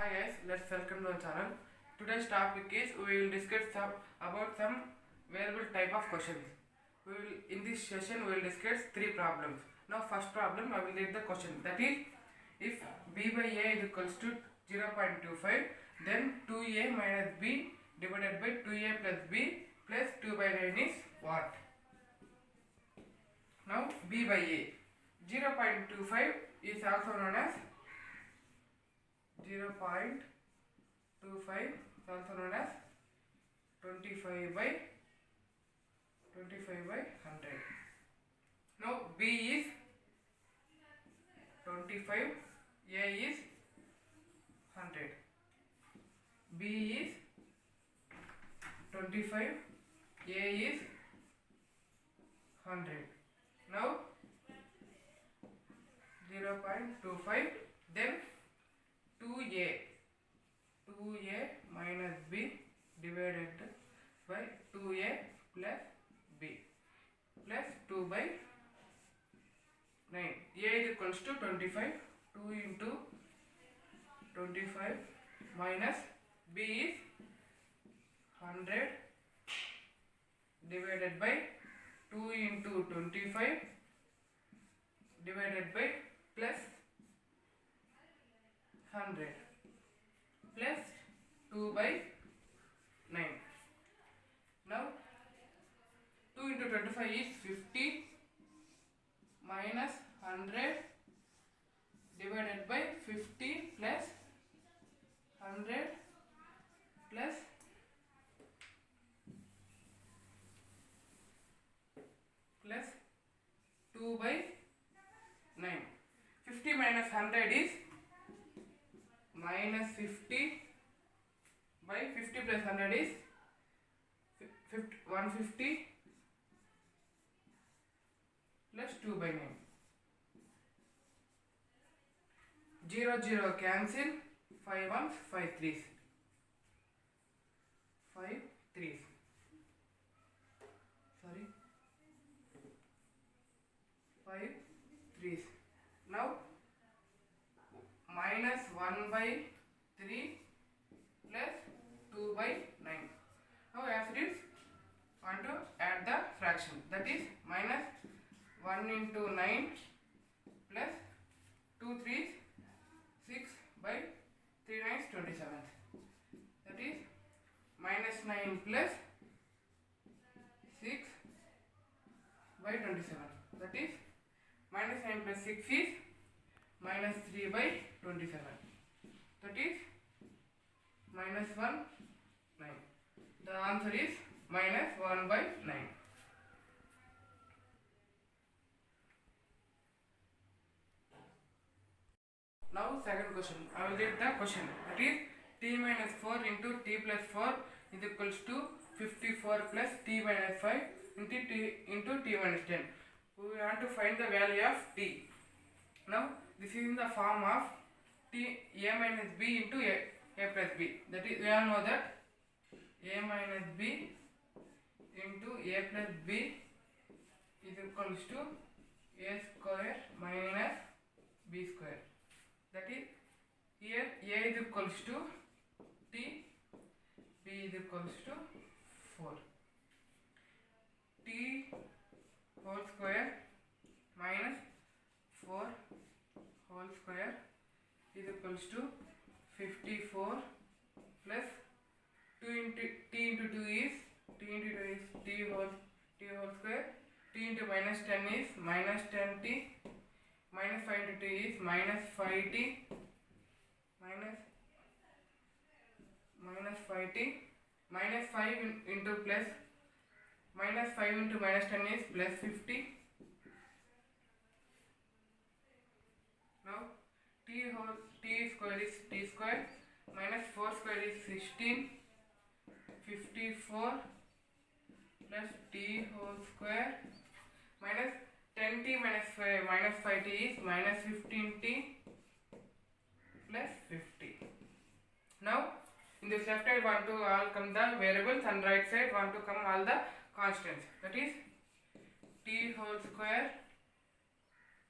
Hi guys, let's welcome to our channel. Today's topic is we will discuss about some variable type of questions. In this session we will discuss three problems. Now first problem I will read the question, that is if b by a is equals to 0.25, then 2a minus b divided by 2a plus b plus 2 by 9 is what? Now b by a 0.25 is also known as 0.25 is also known as 25 by 100. Now b is 25, a is 100. b is 25, a is 100. Now 0.25, then 2a minus b divided by 2a plus b plus 2 by 9. A is equals to 25, 2 into 25 minus b is 100 divided by 2 into 25 divided by plus 100 plus 2 by 9. Now 2 into 25 is 50 minus 100 divided by 50 plus 100 plus 2 by 9. 50 minus 100 is minus 50 by 50 plus 100 is 150 plus 2 by 9. 0 0 cancel, 5 1s, 5 3s, 5 3s, sorry, 5 3s. Now minus 1 by 3 plus 2 by 9. Now as it is, want to add the fraction, that is minus 1 into 9 plus 2 3s, 6 by 3 9s 27. That is minus 9 plus 6 by 27. That is minus 9 plus 6 is minus 3 by 27. That is minus 1 9. The answer is minus 1 by 9. Now second question. I will read the question. That is t minus 4 into t plus 4 is equals to 54 plus t minus 5 into t minus 10. We want to find the value of t. Now this is in the form of t a minus b into a plus b. That is, we all know that a minus b into a plus b is equals to a square minus b square. That is, here a is equals to t, b is equals to 4. T whole square minus 4 whole square is equals to 54 plus 2 into t into 2 is t whole square, t into minus 10 is minus 10t, minus 5 into 2 is minus 5t, minus 5t, minus 5 into plus minus 5 into minus 10 is plus 50. Now t square is t square, minus 4 square is 16, 54 plus t whole square minus 10t minus 5t is minus 15t plus 50. Now in this left side want to all come the variables and right side want to come all the constants. That is t whole square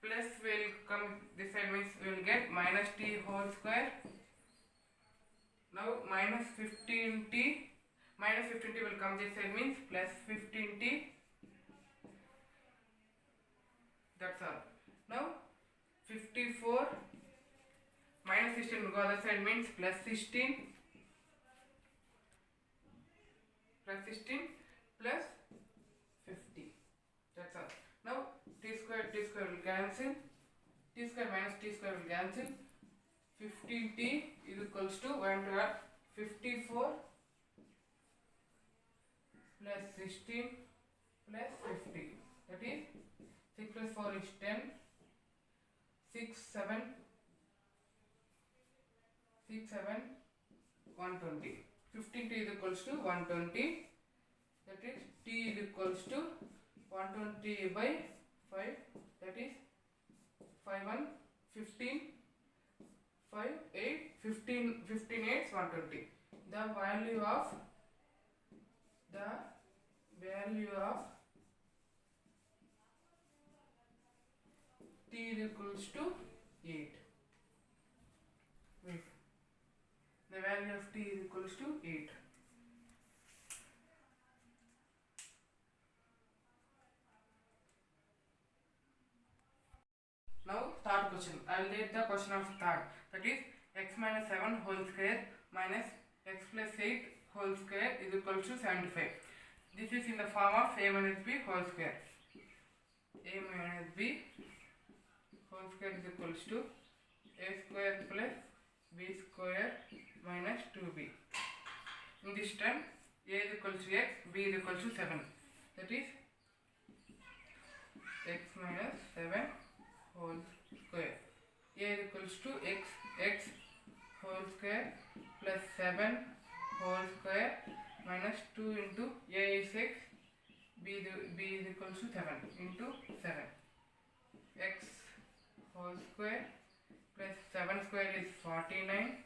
plus will come this side, means we will get minus t whole square Now minus 15t will come this side, means plus 15t. That's all. Now 54 minus 16 will go other side, means plus 16 plus 50. That's all. Now t square will cancel. T square minus t square will cancel. 15t is equals to 54 plus 16 plus 50. That is 6 plus 4 is 10. 6, 7, 120. 15t is equals to 120. That is t is equals to 120 by 5. That is 5 1 15 5 8 15 15 8 120. The value of t is equals to 8. Wait. The value of t is equals to 8. Now third question. I will take the question of third. That is x minus 7 whole square minus x plus 8 whole square is equal to 75. This is in the form of a minus b whole square. A minus b whole square is equals to a square plus b square minus 2b. In this term, a is equal to x, b is equal to 7. That is x minus 7 whole square. A is equals to x whole square plus 7 whole square minus 2 into a is x, b is equals to 7 into 7. X whole square plus 7 square is 49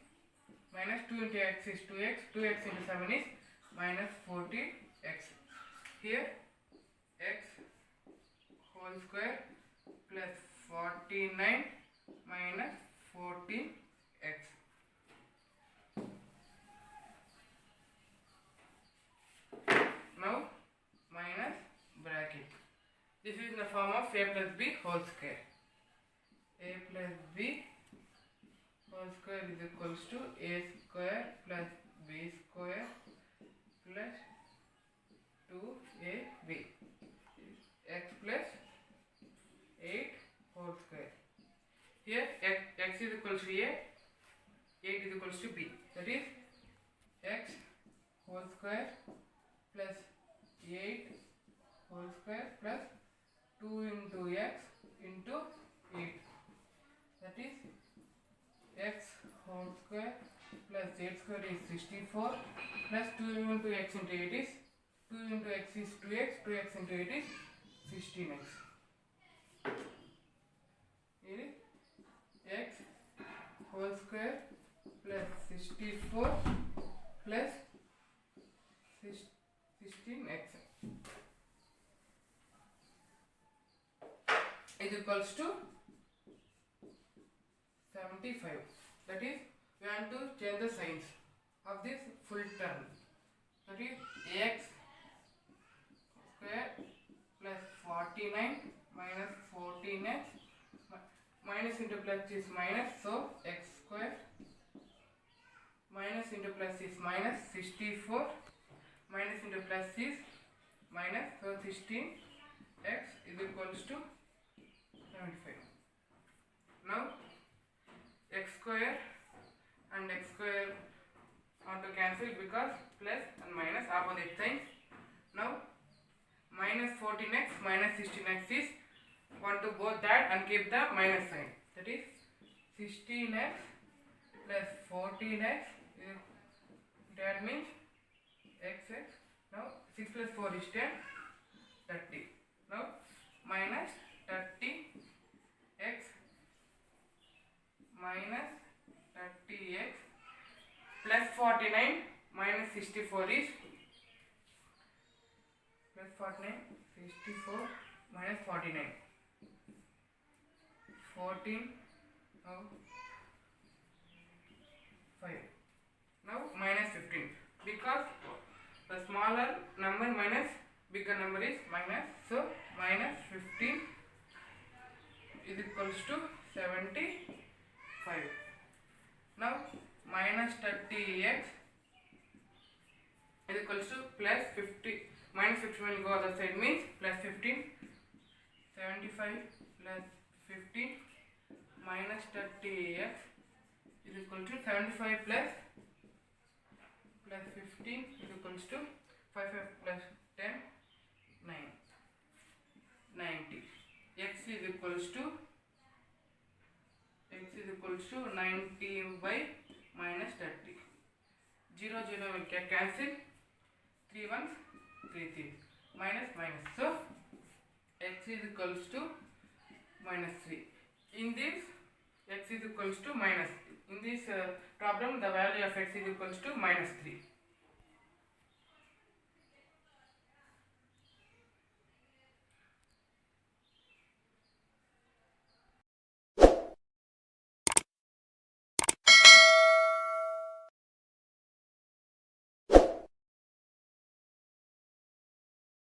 minus 2 into x is 2x, 2x into 7 is minus 40x. Here x whole square plus 49 minus 14x. Now minus bracket. This is in the form of a plus b whole square. A plus b whole square is equals to a square plus b square plus 2ab. X plus 8 whole square. Here x is equals to a, 8 is equals to b. That is x whole square plus 8 whole square plus 2 into x into 8. That is x whole square plus 8 square is 64 plus 2 into x into 8 is 2 into x is 2x, 2x into 8 is 16x. Here is x whole square plus 64 plus 16x is equals to 75. That is, we want to change the signs of this full term. That is ax square plus 49 minus 14x minus into plus is minus, so x square minus into plus is minus 64 minus into plus is minus, so 16x is equals to 75. Now x square and x square are to cancel because plus and minus opposite signs. Now minus 14x minus 16x is, want to both that and keep the minus sign. That is 16x plus 14x, that means xx. Now 6 plus 4 is 10, 30. Now minus 30x minus 30x plus 49 minus 64 is plus 49, 64 minus 49, 14, now 5. Now minus 15, because the smaller number minus bigger number is minus, so minus 15 is equals to 75. Now minus 30x is equals to plus 50, minus 50 will go other side, means plus 15, 75 plus 15 minus 30x is equal to 75 plus 15 is equals to 5 plus 10, 9, 90. X is equals to 90 by minus 30. 0 will get cancelled. 3 ones 3 3 minus minus. So x is equals to minus 3. In this x is equals to minus. In this problem the value of x is equals to minus 3.